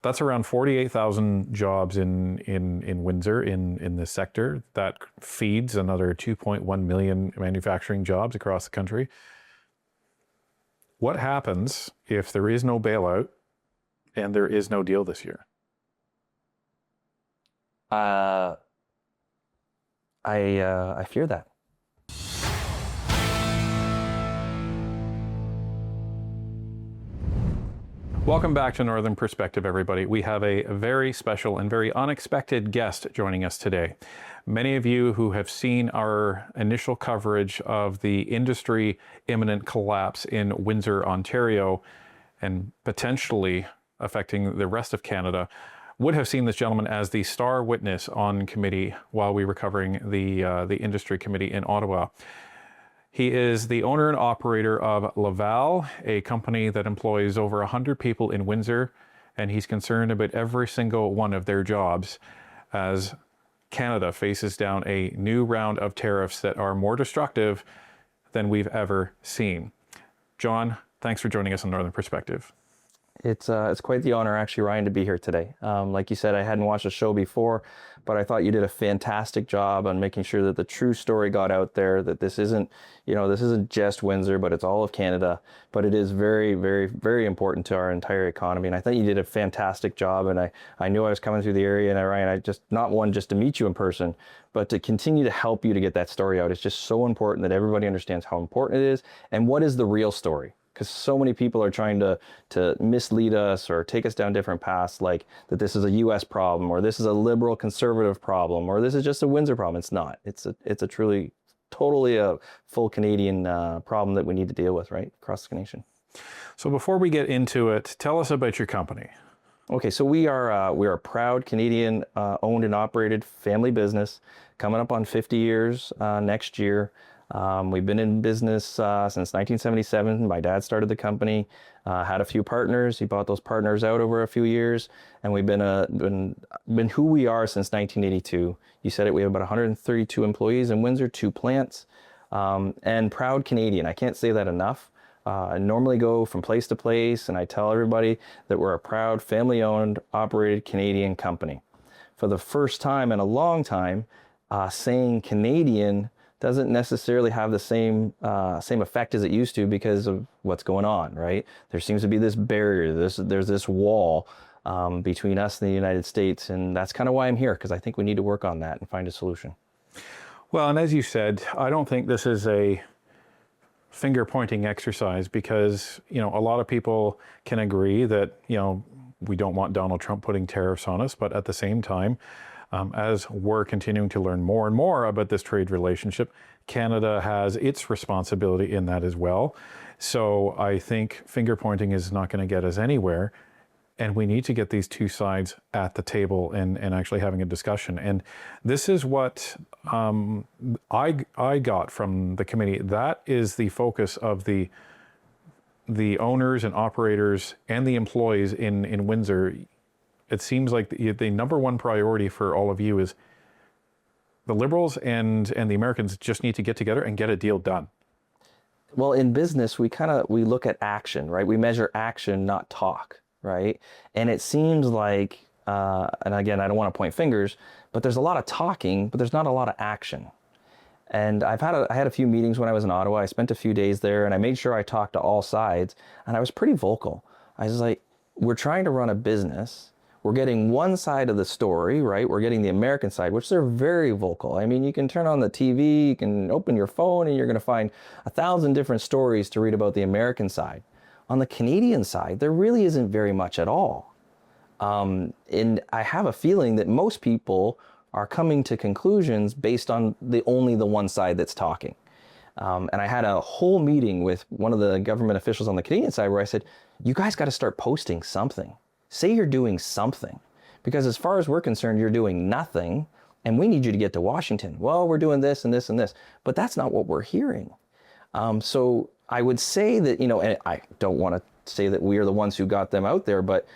That's around 48,000 jobs in Windsor in this sector. That feeds another 2.1 million manufacturing jobs across the country. What happens if there is no bailout and there is no deal this year? I fear that. Welcome back to Northern Perspective, everybody. We have a very special and very unexpected guest joining us today. Many of you who have seen our initial coverage of the industry imminent collapse in Windsor, Ontario, and potentially affecting the rest of Canada, would have seen this gentleman as the star witness on committee while we were covering the industry committee in Ottawa. He is the owner and operator of Laval, a company that employs over 100 people in Windsor, and he's concerned about every single one of their jobs as Canada faces down a new round of tariffs that are more destructive than we've ever seen. John, thanks for joining us on Northern Perspective. It's quite the honor, actually, Ryan, to be here today. Like you said, I hadn't watched the show before, but I thought you did a fantastic job on making sure that the true story got out there, that this isn't just Windsor, but it's all of Canada. But it is very, very, very important to our entire economy. And I thought you did a fantastic job. And I knew I was coming through the area, and Ryan, I just, not one just to meet you in person, but to continue to help you to get that story out. It's just so important that everybody understands how important it is and what is the real story. Because so many people are trying to mislead us or take us down different paths, like that this is a U.S. problem, or this is a liberal conservative problem, or this is just a Windsor problem. It's not. It's a truly, totally a full Canadian problem that we need to deal with, right, across the nation. So before we get into it, tell us about your company. Okay, so we are a proud Canadian owned and operated family business, coming up on 50 years next year. We've been in business since 1977. My dad started the company, had a few partners. He bought those partners out over a few years, and we've been who we are since 1982. You said it. We have about 132 employees in Windsor, 2 plants, and proud Canadian. I can't say that enough. I normally go from place to place, and I tell everybody that we're a proud family-owned, operated Canadian company. For the first time in a long time, saying Canadian doesn't necessarily have the same effect as it used to because of what's going on, right? There seems to be this barrier, there's this wall between us and the United States, and that's kind of why I'm here, because I think we need to work on that and find a solution. Well, and as you said, I don't think this is a finger-pointing exercise, because, a lot of people can agree that, we don't want Donald Trump putting tariffs on us, but at the same time, as we're continuing to learn more and more about this trade relationship, Canada has its responsibility in that as well. So I think finger pointing is not going to get us anywhere. And we need to get these two sides at the table and actually having a discussion. And this is what I got from the committee. That is the focus of the owners and operators and the employees in Windsor. It seems like the number one priority for all of you is the Liberals and the Americans just need to get together and get a deal done. Well, in business, we look at action, right? We measure action, not talk, right? And it seems like, and again, I don't want to point fingers, but there's a lot of talking, but there's not a lot of action. And I had a few meetings when I was in Ottawa. I spent a few days there, and I made sure I talked to all sides, and I was pretty vocal. I was like, we're trying to run a business. We're getting one side of the story, right? We're getting the American side, which they're very vocal. I mean, you can turn on the TV, you can open your phone, and you're going to find 1,000 different stories to read about the American side. On the Canadian side, there really isn't very much at all. And I have a feeling that most people are coming to conclusions based on only the one side that's talking. And I had a whole meeting with one of the government officials on the Canadian side where I said, you guys got to start posting something. Say you're doing something, because as far as we're concerned, you're doing nothing, and we need you to get to Washington. Well, we're doing this and this and this, but that's not what we're hearing. So I would say that, and I don't want to say that we are the ones who got them out there, but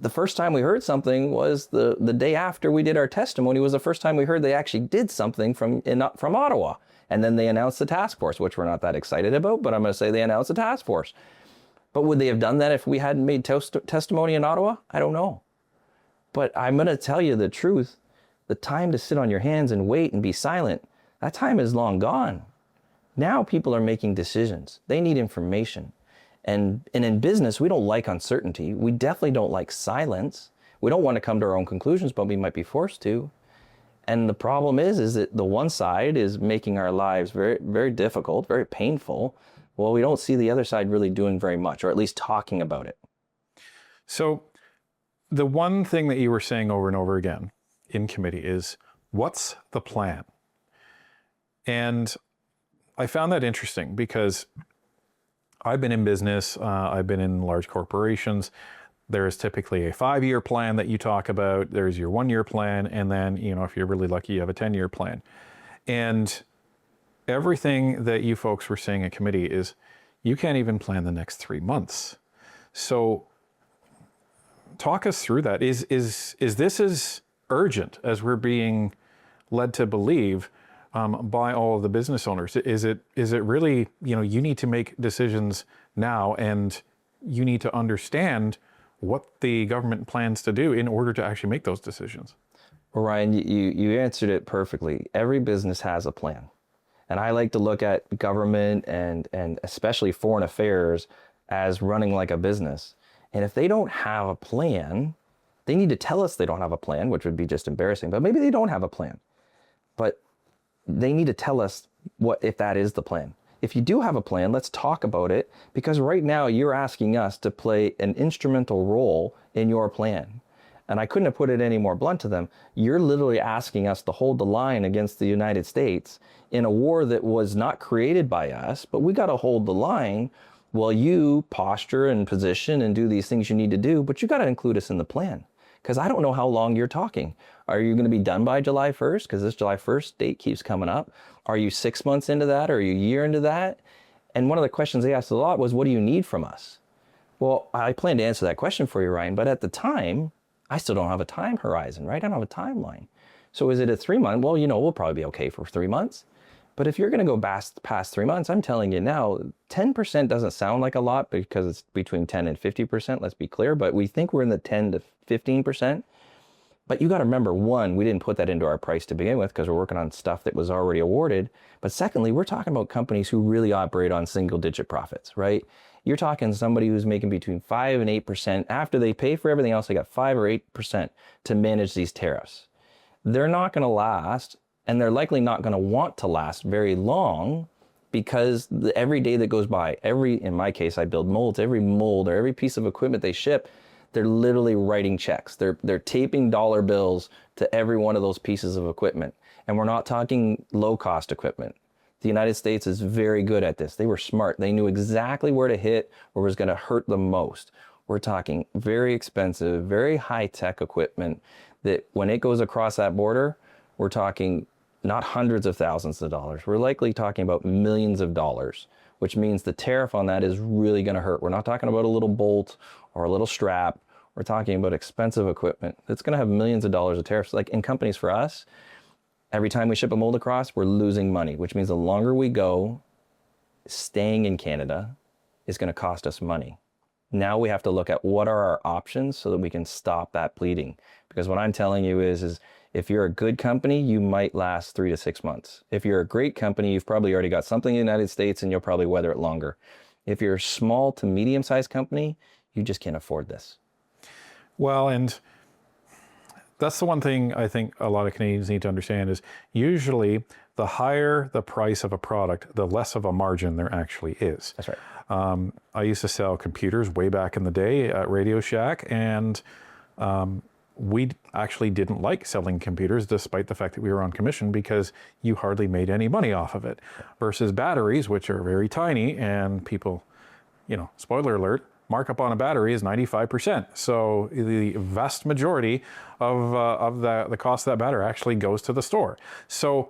the first time we heard something was the day after we did our testimony was the first time we heard they actually did something from Ottawa. And then they announced the task force, which we're not that excited about, but I'm going to say they announced the task force. But would they have done that if we hadn't made testimony in Ottawa? I don't know. But I'm going to tell you the truth. The time to sit on your hands and wait and be silent, that time is long gone. Now people are making decisions. They need information. And in business, we don't like uncertainty. We definitely don't like silence. We don't want to come to our own conclusions, but we might be forced to. And the problem is that the one side is making our lives very, very difficult, very painful. Well, we don't see the other side really doing very much, or at least talking about it. So the one thing that you were saying over and over again in committee is, what's the plan? And I found that interesting because I've been in business, I've been in large corporations. There's typically a 5-year plan that you talk about. There's your 1-year plan. And then, if you're really lucky, you have a 10-year plan. And everything that you folks were saying at committee is you can't even plan the next 3 months. So talk us through that. Is this as urgent as we're being led to believe by all of the business owners? Is it really, you need to make decisions now, and you need to understand what the government plans to do in order to actually make those decisions? Well, Ryan, you answered it perfectly. Every business has a plan. And I like to look at government and especially foreign affairs as running like a business. And if they don't have a plan, they need to tell us they don't have a plan, which would be just embarrassing, but maybe they don't have a plan. But they need to tell us what if that is the plan. If you do have a plan, let's talk about it, because right now you're asking us to play an instrumental role in your plan. And I couldn't have put it any more blunt to them. You're literally asking us to hold the line against the United States in a war that was not created by us, but we got to hold the line while you posture and position and do these things you need to do, but you got to include us in the plan. Because I don't know how long you're talking. Are you going to be done by July 1st? Because this July 1st date keeps coming up. Are you 6 months into that? Or are you a year into that? And one of the questions they asked a lot was, what do you need from us? Well, I plan to answer that question for you, Ryan, but at the time, I still don't have a time horizon, right? I don't have a timeline. So is it a 3 month? Well, we'll probably be okay for 3 months. But if you're going to go past 3 months, I'm telling you now, 10% doesn't sound like a lot because it's between 10 and 50%, let's be clear, but we think we're in the 10 to 15%. But you got to remember, one, we didn't put that into our price to begin with because we're working on stuff that was already awarded. But secondly, we're talking about companies who really operate on single digit profits, right? You're talking somebody who's making between 5 and 8%. After they pay for everything else, they got 5 or 8% to manage these tariffs. They're not going to last, and they're likely not going to want to last very long, because every day that goes by, in my case, I build molds, every mold or every piece of equipment they ship, they're literally writing checks. They're taping dollar bills to every one of those pieces of equipment. And we're not talking low cost equipment. The United States is very good at this. They were smart. They knew exactly where to hit, where was going to hurt the most. We're talking very expensive, very high tech equipment that when it goes across that border, we're talking not hundreds of thousands of dollars. We're likely talking about millions of dollars, which means the tariff on that is really going to hurt. We're not talking about a little bolt or a little strap. We're talking about expensive equipment that's going to have millions of dollars of tariffs. Like in companies for us, every time we ship a mold across, we're losing money, which means the longer we go, staying in Canada is going to cost us money. Now we have to look at what are our options so that we can stop that bleeding. Because what I'm telling you is if you're a good company, you might last 3 to 6 months. If you're a great company, you've probably already got something in the United States and you'll probably weather it longer. If you're a small to medium-sized company, you just can't afford this. Well, and that's the one thing I think a lot of Canadians need to understand is usually the higher the price of a product, the less of a margin there actually is. That's right. I used to sell computers way back in the day at Radio Shack, and we actually didn't like selling computers despite the fact that we were on commission because you hardly made any money off of it. Versus batteries, which are very tiny, and people, spoiler alert, markup on a battery is 95%. So the vast majority of the cost of that battery actually goes to the store. So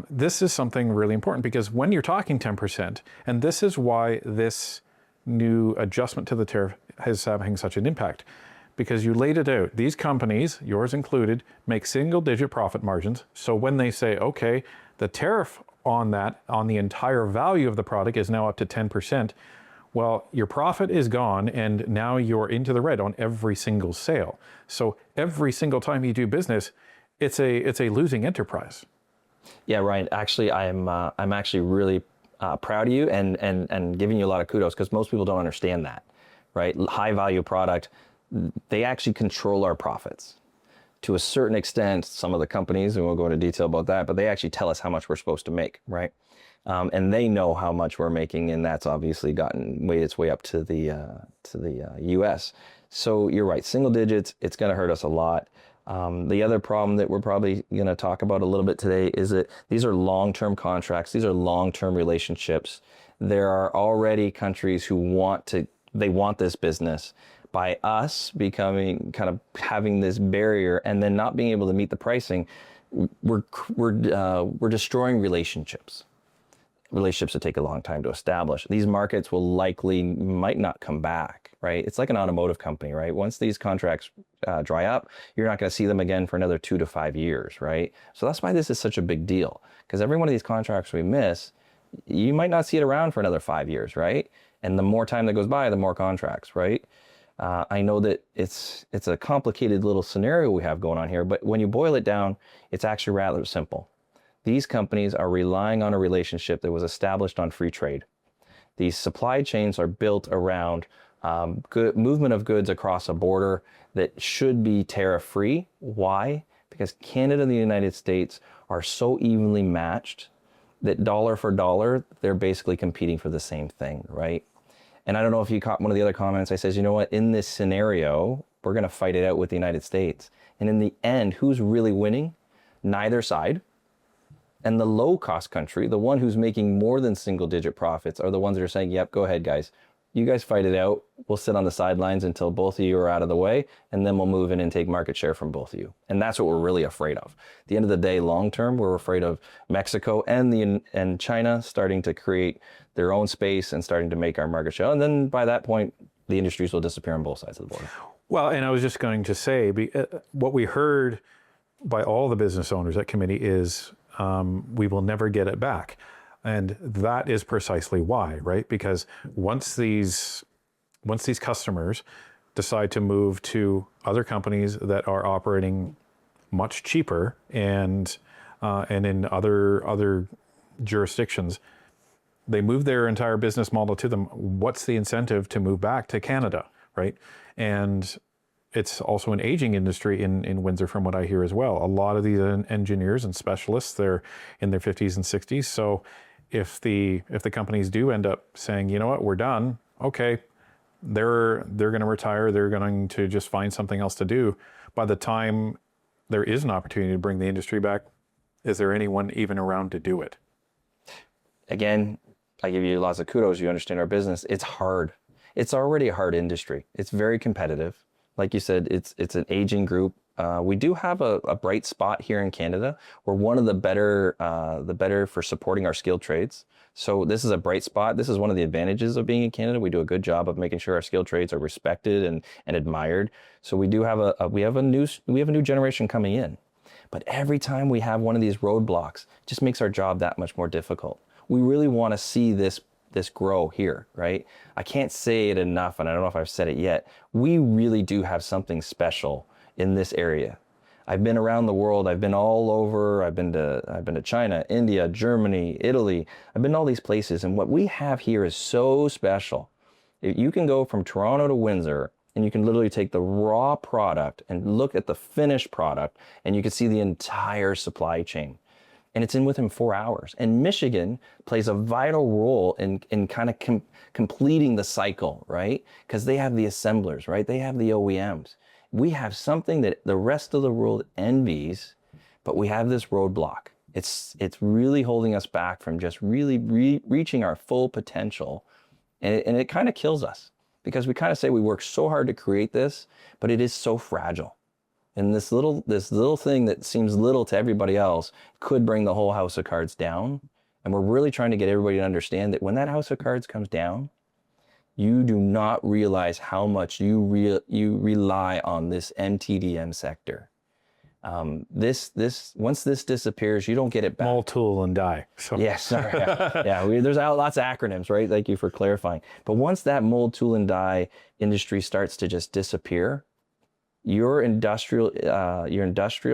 this is something really important, because when you're talking 10%, and this is why this new adjustment to the tariff is having such an impact, because you laid it out. These companies, yours included, make single-digit profit margins. So when they say, okay, the tariff on the entire value of the product is now up to 10%, Well, your profit is gone, and now you're into the red on every single sale. So every single time you do business, it's a losing enterprise. Yeah, Ryan. Actually, I'm actually really proud of you and giving you a lot of kudos, because most people don't understand that, right? High value product, they actually control our profits to a certain extent. Some of the companies, and we'll go into detail about that, but they actually tell us how much we're supposed to make, right? And they know how much we're making, and that's obviously made its way up to the U.S. So you're right, single digits, it's going to hurt us a lot. The other problem that we're probably going to talk about a little bit today is that these are long-term contracts. These are long-term relationships. There are already countries who want this business. By us becoming kind of having this barrier and then not being able to meet the pricing, we're destroying relationships. Relationships that take a long time to establish. These markets might not come back, right? It's like an automotive company, right? Once these contracts dry up, you're not going to see them again for another 2 to 5 years, right? So that's why this is such a big deal, because every one of these contracts we miss, you might not see it around for another 5 years, right? And the more time that goes by, the more contracts, right? I know that it's a complicated little scenario we have going on here, but when you boil it down, it's actually rather simple. These companies are relying on a relationship that was established on free trade. These supply chains are built around movement of goods across a border that should be tariff-free. Why? Because Canada and the United States are so evenly matched that dollar for dollar, they're basically competing for the same thing, right? And I don't know if you caught one of the other comments. I says, you know what, in this scenario, we're going to fight it out with the United States. And in the end, who's really winning? Neither side. And the low-cost country, the one who's making more than single-digit profits, are the ones that are saying, yep, go ahead, guys. You guys fight it out. We'll sit on the sidelines until both of you are out of the way, and then we'll move in and take market share from both of you. And that's what we're really afraid of. At the end of the day, long-term, we're afraid of Mexico and China starting to create their own space and starting to make our market share. And then by that point, the industries will disappear on both sides of the border. Well, and I was just going to say, what we heard by all the business owners at committee is, we will never get it back. And that is precisely why, right? Because once these customers decide to move to other companies that are operating much cheaper and in other jurisdictions, they move their entire business model to them. What's the incentive to move back to Canada, right? And it's also an aging industry in Windsor, from what I hear as well. A lot of these engineers and specialists, they're in their 50s and 60s. So if the companies do end up saying, you know what, we're done, okay, they're going to retire. They're going to just find something else to do. By the time there is an opportunity to bring the industry back, is there anyone even around to do it? Again, I give you lots of kudos. You understand our business. It's hard. It's already a hard industry. It's very competitive. Like you said, it's an aging group. We do have a bright spot here in Canada. We're one of the better for supporting our skilled trades. So this is a bright spot. This is one of the advantages of being in Canada. We do a good job of making sure our skilled trades are respected and admired. So we do have we have a new generation coming in. But every time we have one of these roadblocks, it just makes our job that much more difficult. We really want to see this grow here, right? I can't say it enough, and I don't know if I've said it yet. We really do have something special in this area. I've been around the world. I've been all over. I've been to China, India, Germany, Italy. I've been to all these places, and what we have here is so special. You can go from Toronto to Windsor, and you can literally take the raw product and look at the finished product, and you can see the entire supply chain. And it's in within 4 hours. And Michigan plays a vital role in kind of completing the cycle, right? Because they have the assemblers, right? They have the OEMs. We have something that the rest of the world envies, but we have this roadblock. It's really holding us back from just really reaching our full potential. And it kind of kills us, because we kind of say we work so hard to create this, but it is so fragile. And this little thing that seems little to everybody else could bring the whole house of cards down. And we're really trying to get everybody to understand that when that house of cards comes down, you do not realize how much you rely on this MTDM sector. Once this disappears, you don't get it back. Mold, tool, and die. So. Yes, sorry. Yeah. There's lots of acronyms, right? Thank you for clarifying. But once that mold, tool, and die industry starts to just disappear, your industrial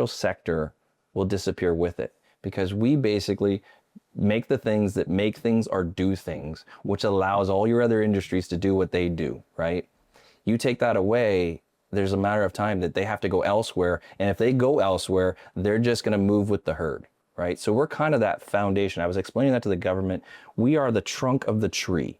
sector will disappear with it, because we basically make the things that make things or do things, which allows all your other industries to do what they do, right? You take that away, there's a matter of time that they have to go elsewhere. And if they go elsewhere, they're just going to move with the herd, right? So we're kind of that foundation. I was explaining that to the government. We are the trunk of the tree.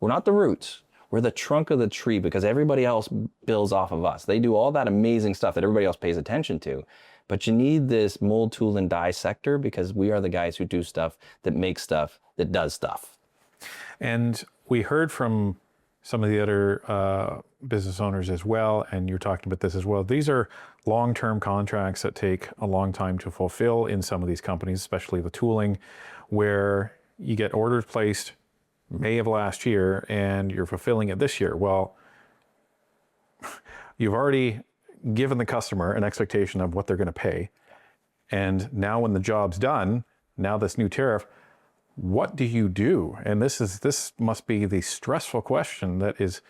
We're not the roots. We're the trunk of the tree, because everybody else builds off of us. They do all that amazing stuff that everybody else pays attention to. But you need this mold, tool, and die sector, because we are the guys who do stuff, that make stuff, that does stuff. And we heard from some of the other business owners as well, and you're talking about this as well. These are long-term contracts that take a long time to fulfill in some of these companies, especially the tooling, where you get orders placed May of last year and you're fulfilling it this year. Well, you've already given the customer an expectation of what they're going to pay. And now when the job's done, now this new tariff, what do you do? And this must be the stressful question that is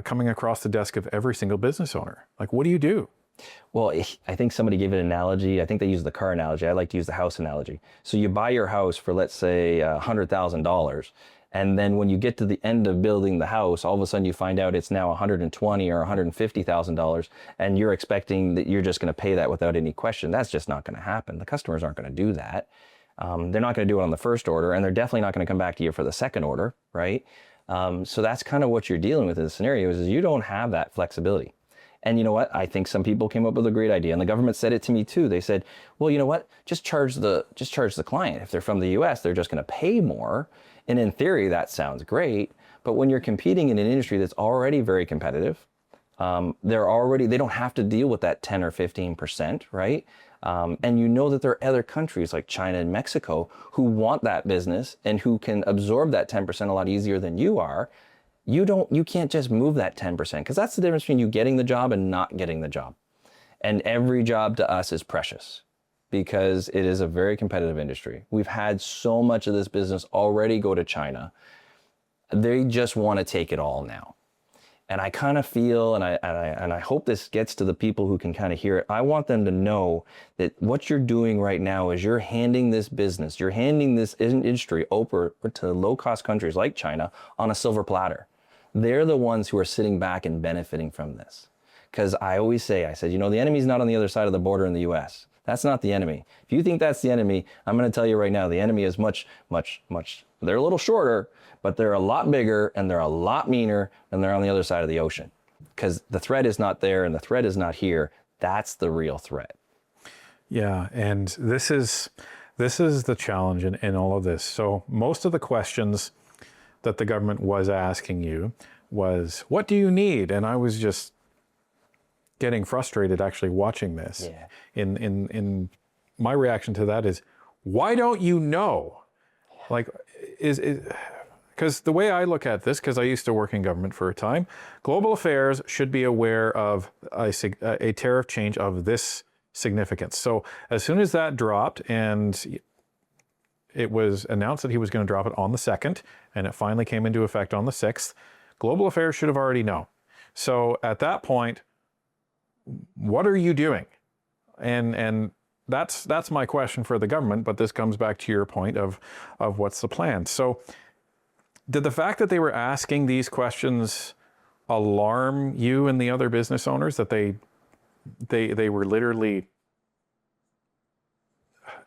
coming across the desk of every single business owner. Like, what do you do? Well, I think somebody gave it an analogy. I think they used the car analogy. I like to use the house analogy. So you buy your house for, let's say, $100,000. And then when you get to the end of building the house, all of a sudden you find out it's now $120,000 or $150,000, and you're expecting that you're just going to pay that without any question. That's just not going to happen. The customers aren't going to do that. They're not going to do it on the first order, and they're definitely not going to come back to you for the second order, right? So that's kind of what you're dealing with in the scenario, is you don't have that flexibility. And you know what? I think some people came up with a great idea, and the government said it to me too. They said, well, you know what? Just charge the client. If they're from the US, they're just going to pay more. And in theory, that sounds great. But when you're competing in an industry that's already very competitive, they don't have to deal with that 10 or 15%, right? And you know that there are other countries like China and Mexico who want that business and who can absorb that 10% a lot easier than you are. You can't just move that 10%, because that's the difference between you getting the job and not getting the job. And every job to us is precious, because it is a very competitive industry. We've had so much of this business already go to China. They just want to take it all now. And I kind of feel, and I hope this gets to the people who can kind of hear it. I want them to know that what you're doing right now is you're handing this business, you're handing this industry over to low-cost countries like China on a silver platter. They're the ones who are sitting back and benefiting from this. Because I always say, I said, the enemy's not on the other side of the border in the US. That's not the enemy. If you think that's the enemy, I'm going to tell you right now, the enemy is much, they're a little shorter, but they're a lot bigger and they're a lot meaner, and they're on the other side of the ocean. Because the threat is not there and the threat is not here. That's the real threat. Yeah, and this is the challenge in all of this. So most of the questions that the government was asking you was, what do you need? And I was just getting frustrated actually watching this. Yeah. In my reaction to that is, why don't you know? Like, because the way I look at this, because I used to work in government for a time, global affairs should be aware of a tariff change of this significance. So as soon as that dropped, and it was announced that he was going to drop it on the 2nd, and it finally came into effect on the 6th, global affairs should have already known. So at that point, what are you doing? And that's my question for the government, but this comes back to your point of what's the plan. So did the fact that they were asking these questions alarm you and the other business owners, that they were literally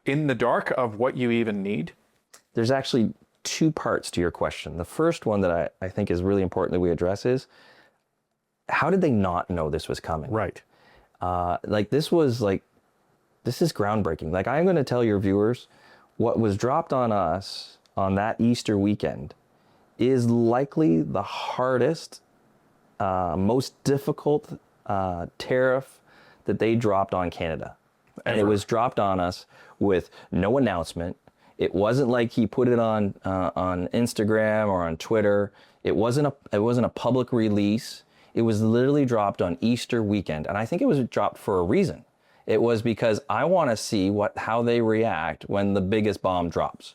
in the dark of what you even need? There's actually two parts to your question. The first one that I think is really important that we address is, how did they not know this was coming? Right. This is groundbreaking. Like, I'm going to tell your viewers, what was dropped on us on that Easter weekend is likely the hardest, most difficult tariff that they dropped on Canada. And it was dropped on us with no announcement. It wasn't like he put it on Instagram or on Twitter. It wasn't a public release. It was literally dropped on Easter weekend. And I think it was dropped for a reason. It was because I want to see how they react when the biggest bomb drops.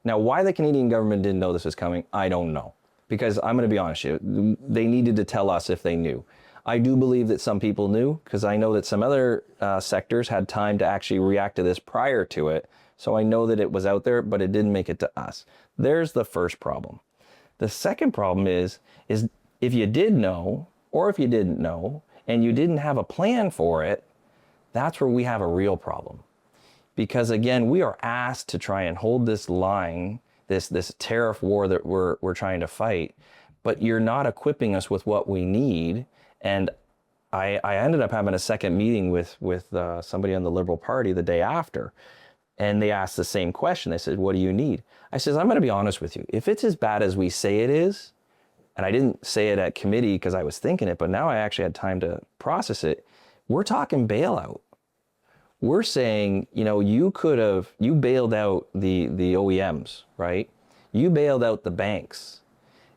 Now, why the Canadian government didn't know this was coming, I don't know. Because I'm going to be honest with you, they needed to tell us if they knew. I do believe that some people knew, because I know that some other sectors had time to actually react to this prior to it. So I know that it was out there, but it didn't make it to us. There's the first problem. The second problem is if you did know, or if you didn't know, and you didn't have a plan for it, that's where we have a real problem. Because again, we are asked to try and hold this line, this tariff war that we're trying to fight, but you're not equipping us with what we need. And I ended up having a second meeting with somebody on the Liberal Party the day after, and they asked the same question. They said, what do you need? I said, I'm going to be honest with you. If it's as bad as we say it is, and I didn't say it at committee because I was thinking it, but now I actually had time to process it, we're talking bailout. We're saying, you bailed out the OEMs, right? You bailed out the banks.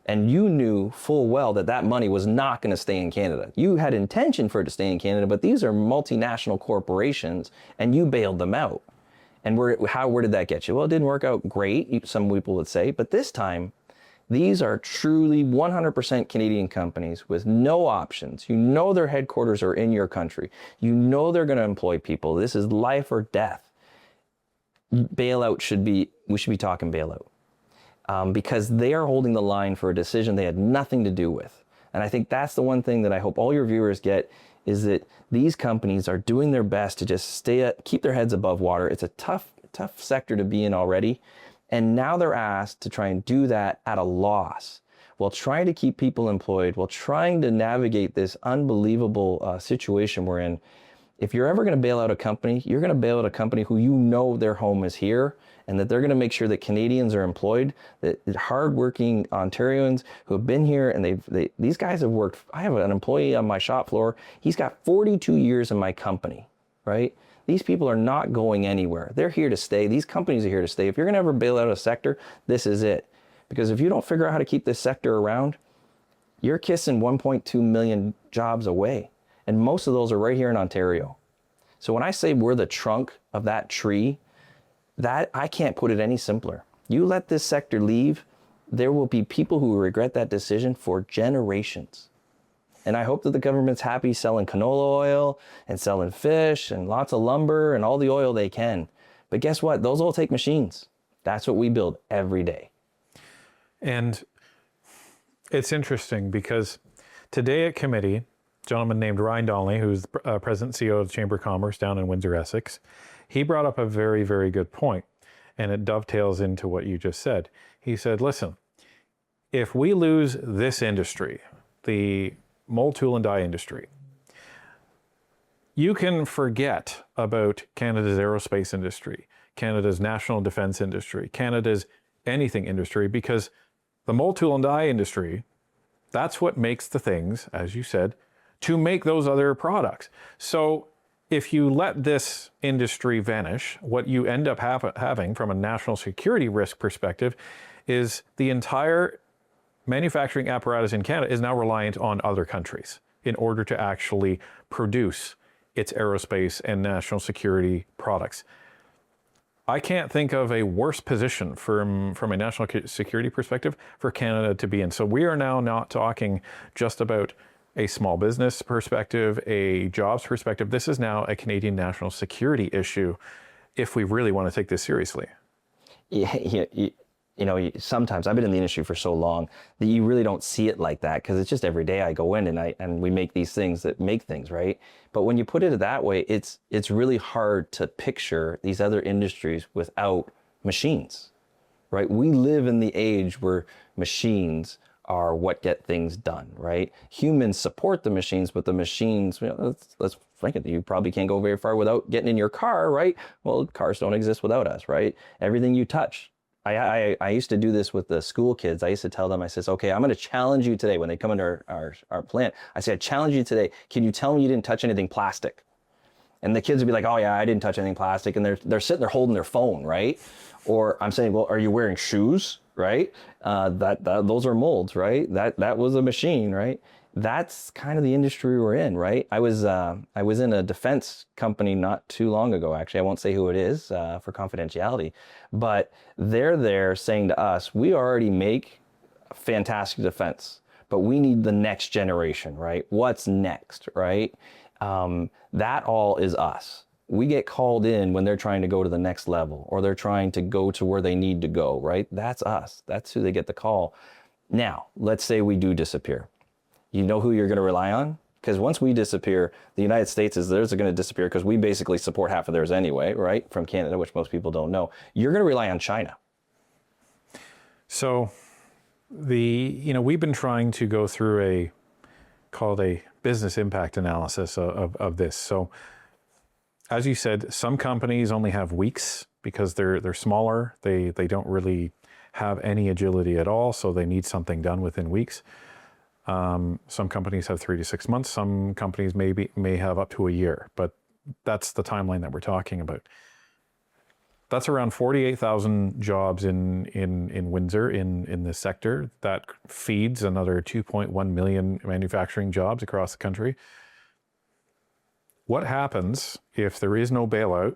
And you knew full well that money was not going to stay in Canada. You had intention for it to stay in Canada, but these are multinational corporations, and you bailed them out. And where did that get you? Well, it didn't work out great, some people would say, but this time, these are truly 100% Canadian companies with no options. You know their headquarters are in your country. You know they're going to employ people. This is life or death. We should be talking bailout. Because they are holding the line for a decision they had nothing to do with. And I think that's the one thing that I hope all your viewers get, is that these companies are doing their best to just keep their heads above water. It's a tough sector to be in already. And now they're asked to try and do that at a loss, while trying to keep people employed, while trying to navigate this unbelievable situation we're in. If you're ever going to bail out a company, you're going to bail out a company who their home is here, and that they're going to make sure that Canadians are employed, that hardworking Ontarians who have been here, and these guys have worked. I have an employee on my shop floor. He's got 42 years in my company, right? These people are not going anywhere. They're here to stay. These companies are here to stay. If you're going to ever bail out a sector, this is it. Because if you don't figure out how to keep this sector around, you're kissing 1.2 million jobs away. And most of those are right here in Ontario. So when I say we're the trunk of that tree, that I can't put it any simpler. You let this sector leave, there will be people who will regret that decision for generations. And I hope that the government's happy selling canola oil and selling fish and lots of lumber and all the oil they can. But guess what? Those all take machines. That's what we build every day. And it's interesting because today at committee, a gentleman named Ryan Donnelly, who's the president and CEO of the Chamber of Commerce down in Windsor, Essex, he brought up a very, very good point, and it dovetails into what you just said. He said, listen, if we lose this industry, the mold, tool, and die industry, you can forget about Canada's aerospace industry, Canada's national defense industry, Canada's anything industry, because the mold, tool, and die industry, that's what makes the things, as you said, to make those other products. So if you let this industry vanish, what you end up having from a national security risk perspective is the entire manufacturing apparatus in Canada is now reliant on other countries in order to actually produce its aerospace and national security products. I can't think of a worse position from a national security perspective for Canada to be in. So we are now not talking just about a small business perspective, a jobs perspective. This is now a Canadian national security issue if we really want to take this seriously. Sometimes I've been in the industry for so long that you really don't see it like that, because it's just every day I go in and we make these things that make things, right? But when you put it that way, it's really hard to picture these other industries without machines, right? We live in the age where machines are what get things done, right? Humans support the machines, but the machines, let's frank it, you probably can't go very far without getting in your car, right? Well, cars don't exist without us, right? Everything you touch. I used to do this with the school kids. I used to tell them, I says, okay, I'm going to challenge you today when they come into our plant. I said, I challenge you today. Can you tell me you didn't touch anything plastic? And the kids would be like, oh yeah, I didn't touch anything plastic. And they're sitting there holding their phone, right? Or I'm saying, well, are you wearing shoes, right? Those are molds, right? That was a machine, right? that's kind of the industry we're in, right? I was in a defense company not too long ago, actually. I won't say who it is for confidentiality, but they're there saying to us, we already make fantastic defense, but we need the next generation, right? What's next, right? That all is us. We get called in when they're trying to go to the next level or they're trying to go to where they need to go, right? That's us. That's who they get the call. Now, let's say we do disappear. You know who you're going to rely on? Because once we disappear, the United States is theirs are going to disappear because we basically support half of theirs anyway, right? From Canada, which most people don't know. You're going to rely on China. So we've been trying to go through called a business impact analysis of this. So as you said, some companies only have weeks because they're smaller. They don't really have any agility at all, so they need something done within weeks. Some companies have 3 to 6 months. Some companies may have up to a year, but that's the timeline that we're talking about. That's around 48,000 jobs in Windsor in this sector. That feeds another 2.1 million manufacturing jobs across the country. What happens if there is no bailout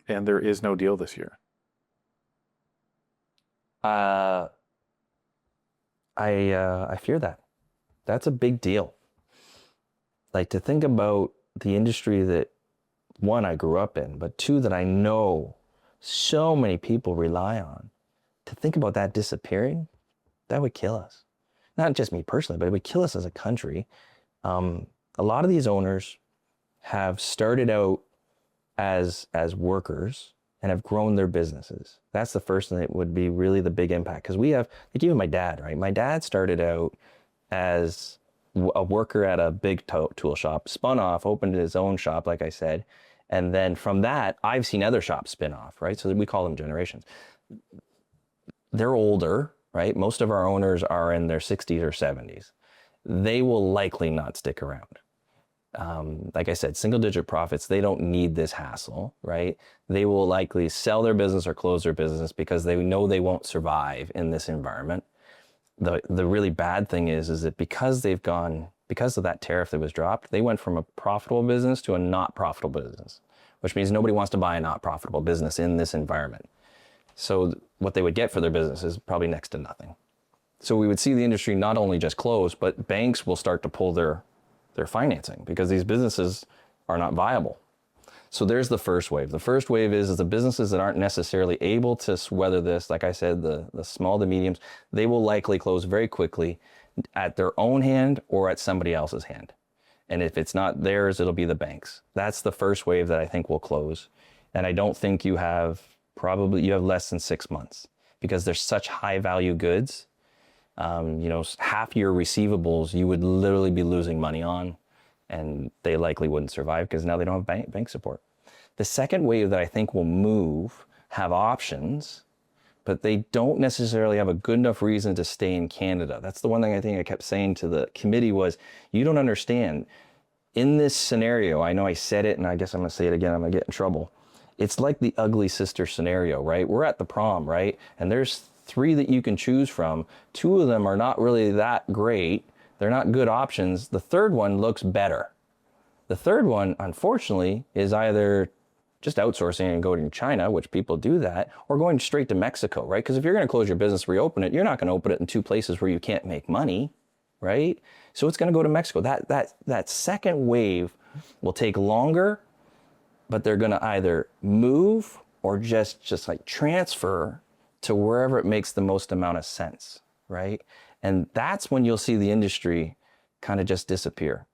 and there is no deal this year? I fear that. That's a big deal. Like, to think about the industry that, one, I grew up in, but two, that I know so many people rely on, to think about that disappearing, that would kill us. Not just me personally, but it would kill us as a country. A lot of these owners have started out as workers and have grown their businesses. That's the first thing that would be really the big impact. Because we have, like even my dad, right? My dad started out as a worker at a big tool shop, spun off, opened his own shop, like I said. And then from that, I've seen other shops spin off, right? So we call them generations. They're older, right? Most of our owners are in their 60s or 70s. They will likely not stick around. Like I said, single digit profits, they don't need this hassle, right? They will likely sell their business or close their business because they know they won't survive in this environment. The really bad thing is that because of that tariff that was dropped, they went from a profitable business to a not profitable business, which means nobody wants to buy a not profitable business in this environment. So what they would get for their business is probably next to nothing. So we would see the industry not only just close, but banks will start to pull their financing because these businesses are not viable. So there's the first wave. The first wave is the businesses that aren't necessarily able to weather this, like I said, the small to mediums, they will likely close very quickly at their own hand or at somebody else's hand. And if it's not theirs, it'll be the banks. That's the first wave that I think will close. And I don't think you have less than 6 months because they're such high value goods. Half your receivables you would literally be losing money on, and they likely wouldn't survive because now they don't have bank support. The second wave that I think will have options, but they don't necessarily have a good enough reason to stay in Canada. That's the one thing I think I kept saying to the committee was, you don't understand. In this scenario, I know I said it, and I guess I'm gonna say it again, I'm gonna get in trouble. It's like the ugly sister scenario, right? We're at the prom, right? And there's 3 that you can choose from. 2 of them are not really that great. They're not good options. The third one looks better. The third one, unfortunately, is either just outsourcing and going to China, which people do that, or going straight to Mexico, right? Because if you're going to close your business, reopen it, you're not going to open it in 2 places where you can't make money, right? So it's going to go to Mexico. That second wave will take longer, but they're going to either move or just like transfer to wherever it makes the most amount of sense, right? And that's when you'll see the industry kind of just disappear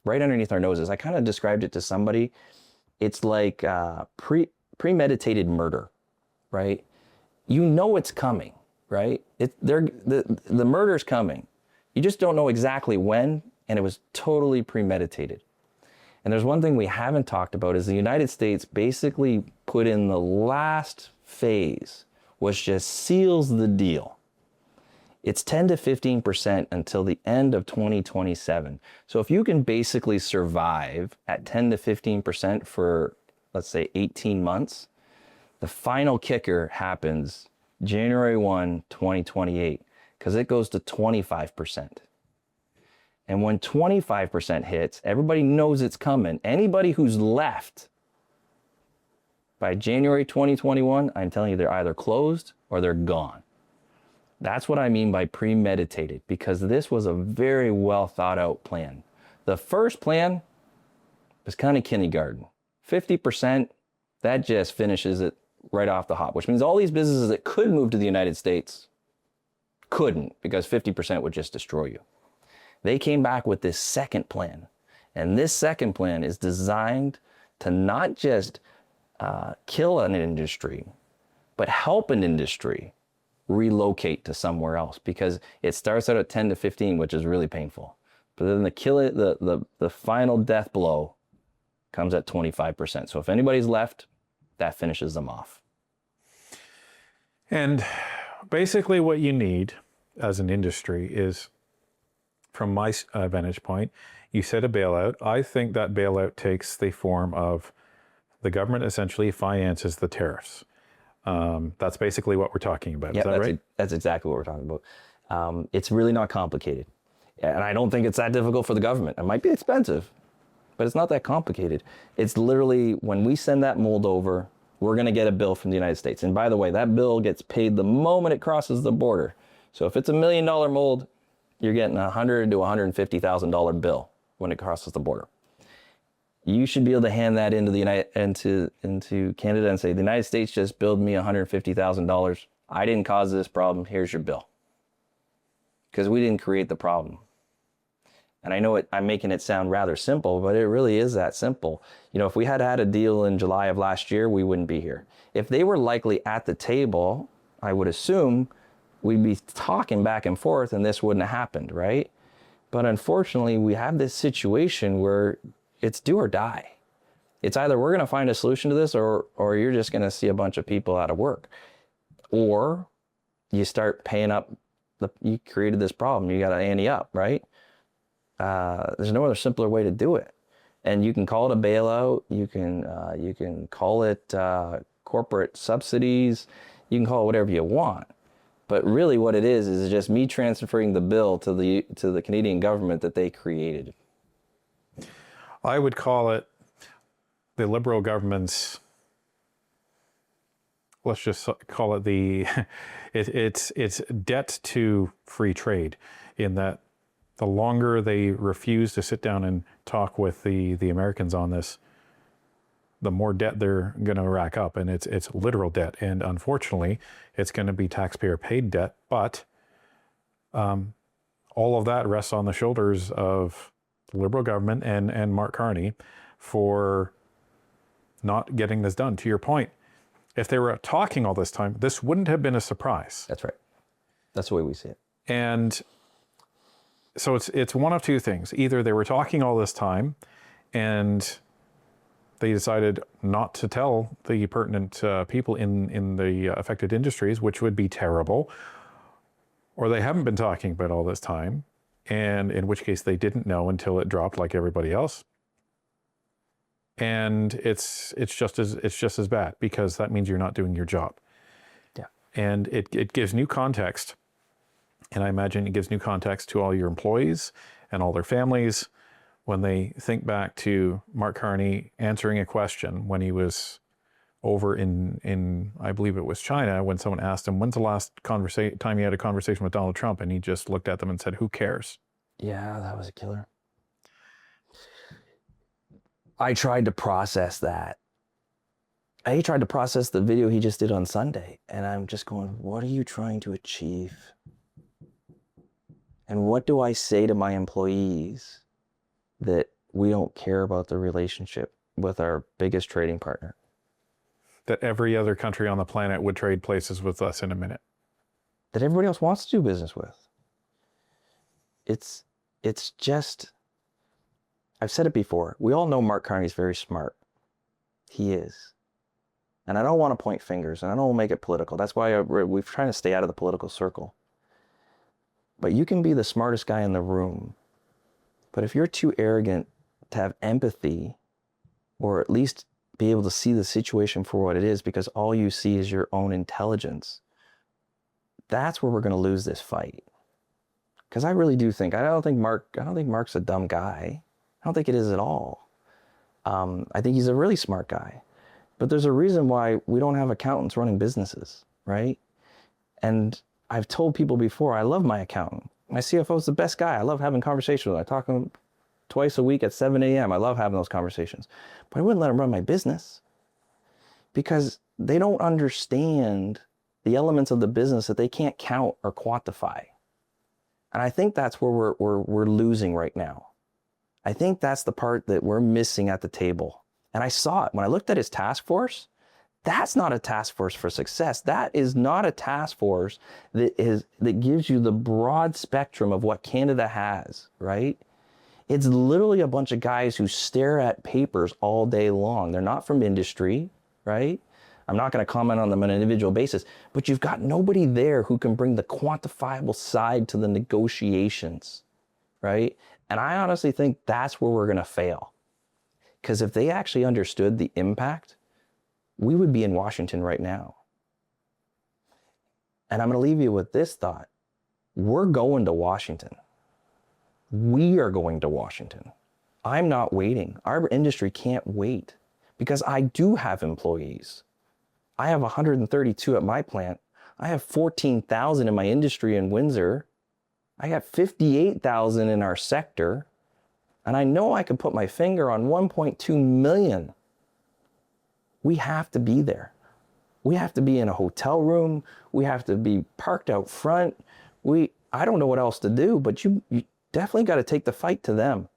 right underneath our noses. I kind of described it to somebody. It's like premeditated murder, right? You know it's coming, right? The murder's coming. You just don't know exactly when, and it was totally premeditated. And there's one thing we haven't talked about is the United States basically put in the last phase, which just seals the deal. It's 10 to 15% until the end of 2027. So if you can basically survive at 10 to 15% for, let's say, 18 months, the final kicker happens January 1, 2028, because it goes to 25%. And when 25% hits, everybody knows it's coming. Anybody who's left by January 2021, I'm telling you, they're either closed or they're gone. That's what I mean by premeditated, because this was a very well thought out plan. The first plan was kind of kindergarten. 50%, that just finishes it right off the hop, which means all these businesses that could move to the United States couldn't, because 50% would just destroy you. They came back with this second plan. And this second plan is designed to not just kill an industry, but help an industry relocate to somewhere else, because it starts out at 10 to 15, which is really painful. But then the final death blow comes at 25%. So if anybody's left, that finishes them off. And basically what you need as an industry is, from my vantage point, you said a bailout. I think that bailout takes the form of the government essentially finances the tariffs. That's basically what we're talking about. Yeah, is that right? That's exactly what we're talking about. It's really not complicated. And I don't think it's that difficult for the government. It might be expensive, but it's not that complicated. It's literally, when we send that mold over, we're going to get a bill from the United States. And by the way, that bill gets paid the moment it crosses the border. So if it's $1 million mold, you're getting a $100,000 to $150,000 bill when it crosses the border. You should be able to hand that into into Canada and say, the United States just billed me $150,000. I didn't cause this problem. Here's your bill. Because we didn't create the problem. And I know I'm making it sound rather simple, but it really is that simple. You know, if we had had a deal in July of last year, we wouldn't be here. If they were likely at the table, I would assume we'd be talking back and forth and this wouldn't have happened, right? But unfortunately, we have this situation where it's do or die. It's either we're going to find a solution to this, or you're just going to see a bunch of people out of work. Or you start paying up, you created this problem, you got to ante up, right? There's no other simpler way to do it. And you can call it a bailout, you can call it corporate subsidies, you can call it whatever you want. But really what it is just me transferring the bill to the Canadian government that they created. I would call it the Liberal government's, let's just call it it's debt to free trade, in that the longer they refuse to sit down and talk with the Americans on this, the more debt they're going to rack up, and it's literal debt. And unfortunately, it's going to be taxpayer paid debt, but all of that rests on the shoulders of the Liberal government and Mark Carney for not getting this done. To your point, if they were talking all this time, this wouldn't have been a surprise. That's right. That's the way we see it. And so it's one of two things. Either they were talking all this time and they decided not to tell the pertinent people in the affected industries, which would be terrible, or they haven't been talking about all this time, and in which case they didn't know until it dropped like everybody else. And it's just as bad, because that means you're not doing your job. Yeah. And it gives new context. And I imagine it gives new context to all your employees and all their families when they think back to Mark Carney answering a question when he was over in I believe it was China, when someone asked him, when's the last time you had a conversation with Donald Trump? And he just looked at them and said, who cares? Yeah, that was a killer. I tried to process that. I tried to process the video he just did on Sunday, and I'm just going, what are you trying to achieve? And what do I say to my employees that we don't care about the relationship with our biggest trading partner? That every other country on the planet would trade places with us in a minute. That everybody else wants to do business with. It's just, I've said it before, we all know Mark Carney's very smart. He is. And I don't want to point fingers, and I don't want to make it political. That's why we're trying to stay out of the political circle. But you can be the smartest guy in the room, but if you're too arrogant to have empathy, or at least be able to see the situation for what it is, because all you see is your own intelligence, that's where we're going to lose this fight. Because I really do think, I don't think Mark's a dumb guy. I don't think it is at all. I think he's a really smart guy. But there's a reason why we don't have accountants running businesses, right? And I've told people before, I love my accountant. My CFO is the best guy. I love having conversations with him. I talk to him twice a week at 7 a.m. I love having those conversations. But I wouldn't let him run my business because they don't understand the elements of the business that they can't count or quantify. And I think that's where we're losing right now. I think that's the part that we're missing at the table. And I saw it when I looked at his task force. That's not a task force for success. That is not a task force that gives you the broad spectrum of what Canada has, right? It's literally a bunch of guys who stare at papers all day long. They're not from industry, right? I'm not going to comment on them on an individual basis, but you've got nobody there who can bring the quantifiable side to the negotiations, right? And I honestly think that's where we're going to fail. Because if they actually understood the impact, we would be in Washington right now. And I'm going to leave you with this thought. We're going to Washington. We are going to Washington. I'm not waiting. Our industry can't wait because I do have employees. I have 132 at my plant. I have 14,000 in my industry in Windsor. I got 58,000 in our sector. And I know I can put my finger on 1.2 million. We have to be there. We have to be in a hotel room. We have to be parked out front. I don't know what else to do, but you definitely got to take the fight to them.